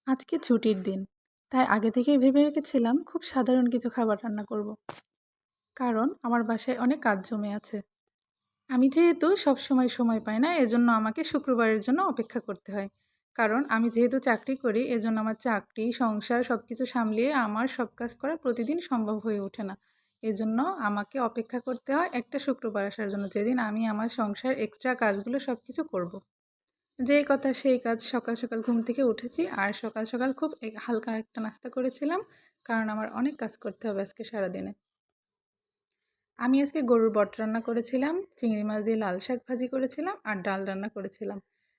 আজকে ছুটির দিন। তাই আগে থেকেই ভেবে রেখেছিলাম খুব সাধারণ কিছু খাবার রান্না করব। কারণ আমার বাসায় অনেক কাজ জমে আছে। আমি যেহেতু সবসময় সময় পাই না, এজন্য আমাকে শুক্রবারের জন্য অপেক্ষা করতে হয়। কারণ আমি যেহেতু চাকরি করি, এজন্য আমার চাকরি, সংসার সবকিছু সামলিয়ে আমার সব কাজ করা প্রতিদিন সম্ভব হয়ে ওঠে না। এজন্য আমাকে অপেক্ষা করতে হয় একটা শুক্রবার আসার জন্য, যেদিন আমি আমার সংসার এক্সট্রা কাজগুলো সবকিছু করব। যেই কথা সেই কাজ। সকাল সকাল ঘুম থেকে উঠেছি আর সকাল সকাল খুব হালকা একটা নাস্তা করেছিলাম, কারণ আমার অনেক কাজ করতে হবে আজকে সারাদিনে। আমি আজকে গরুর বট রান্না করেছিলাম, চিংড়ি মাছ দিয়ে লাল শাক ভাজি করেছিলাম আর ডাল রান্না করেছিলাম।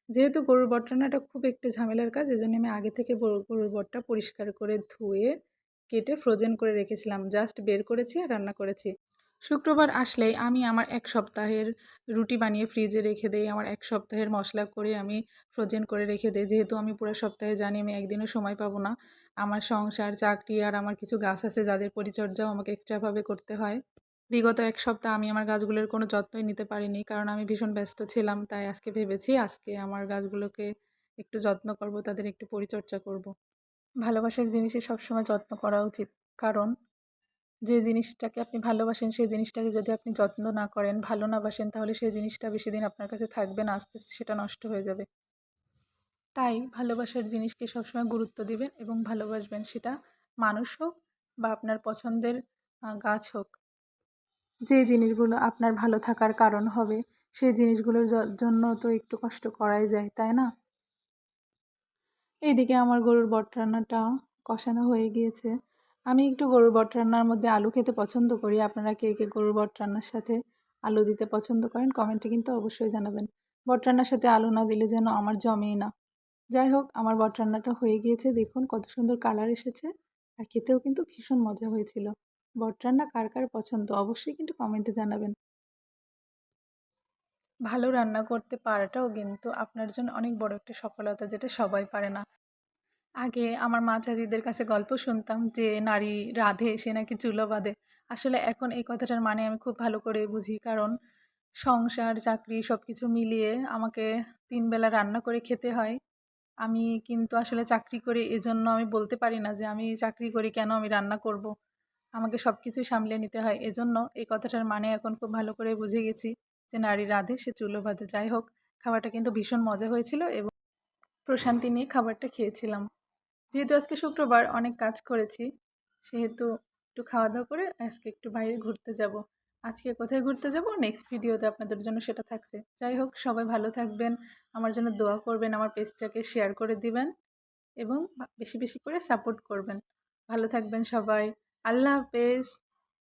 যেহেতু গরুর বট রান্নাটা খুব একটু ঝামেলার কাজ, এজন্য আমি আগে থেকে গরুর বটটা পরিষ্কার করে ধুয়ে কেটে ফ্রোজেন করে রেখেছিলাম, জাস্ট বের করেছি আর রান্না করেছি। শুক্রবার আসলেই আমি আমার ১ সপ্তাহের রুটি বানিয়ে ফ্রিজে রেখে দেই। আমার ১ সপ্তাহের মসলা করে আমি ফ্রোজেন করে রেখে দেই। যেহেতু আমি পুরো সপ্তাহে জানি আমি একদিনও সময় পাবো না। আমার সংসার, চাকরি আর আমার কিছু গাছ আছে যাদের পরিচর্যাও আমাকে এক্সট্রাভাবে করতে হয়। বিগত ১ সপ্তাহ আমি আমার গাছগুলোর কোনো যত্নই নিতে পারিনি, কারণ আমি ভীষণ ব্যস্ত ছিলাম। তাই আজকে ভেবেছি আজকে আমার গাছগুলোকে একটু যত্ন করব, তাদের একটু পরিচর্যা করব। ভালোবাসার জিনিসের সবসময় যত্ন করা উচিত। কারণ যে জিনিসটাকে আপনি ভালোবাসেন, সেই জিনিসটাকে যদি আপনি যত্ন না করেন, ভালো না বাসেন, তাহলে সেই জিনিসটা বেশিদিন আপনার কাছে থাকবে না, আস্তে আস্তে সেটা নষ্ট হয়ে যাবে। তাই ভালোবাসার জিনিসকে সবসময় গুরুত্ব দিবেন এবং ভালোবাসবেন, সেটা মানুষ হোক বা আপনার পছন্দের গাছ হোক। যে জিনিসগুলো আপনার ভালো থাকার কারণ হবে, সেই জিনিসগুলোর জন্য তো একটু কষ্ট করাই যায়, তাই না? এইদিকে আমার গরুর বট রান্নাটা কষানো হয়ে গিয়েছে। আমি একটু গরুর বট রান্নার মধ্যে আলু খেতে পছন্দ করি। আপনারা কে কে গরুর বট রান্নার সাথে আলু দিতে পছন্দ করেন, কমেন্টে কিন্তু অবশ্যই জানাবেন। বট রান্নার সাথে আলু না দিলে যেন আমার জমেই না। যাই হোক, আমার বট রান্নাটা হয়ে গিয়েছে, দেখুন কত সুন্দর কালার এসেছে। আর খেতেও কিন্তু ভীষণ মজা হয়েছিল। বট রান্না কার কার পছন্দ অবশ্যই কিন্তু কমেন্টে জানাবেন। ভালো রান্না করতে পারাটাও কিন্তু আপনার জন্য অনেক বড় একটা সফলতা, যেটা সবাই পারে না। আগে আমার মা চাচিদের কাছে গল্প শুনতাম যে নারী রাঁধে সে নাকি চুলো বাঁধে। আসলে এখন এই কথাটার মানে আমি খুব ভালো করে বুঝি, কারণ সংসার, চাকরি সব কিছু মিলিয়ে আমাকে ৩ বেলা রান্না করে খেতে হয়। আমি কিন্তু আসলে চাকরি করি, এজন্য আমি বলতে পারি না যে আমি চাকরি করি কেন আমি রান্না করব। আমাকে সব কিছুই সামলে নিতে হয়। এজন্য এই কথাটার মানে এখন খুব ভালো করে বুঝে গেছি যে নারী রাঁধে সে চুলো বাঁধে। যাই হোক, খাবারটা কিন্তু ভীষণ মজা হয়েছিল এবং প্রশান্তি নিয়ে খাবারটা খেয়েছিলাম। যেহেতু আজকে শুক্রবার অনেক কাজ করেছি, সেহেতু একটু খাওয়া দাওয়া করে আজকে একটু বাইরে ঘুরতে যাব। আজকে কোথায় ঘুরতে যাব নেক্সট ভিডিওতে আপনাদের জন্য সেটা থাকছে। যাই হোক, সবাই ভালো থাকবেন, আমার জন্য দোয়া করবেন, আমার পেজটাকে শেয়ার করে দিবেন এবং বেশি বেশি করে সাপোর্ট করবেন। ভালো থাকবেন সবাই। আল্লাহ হাফেজ।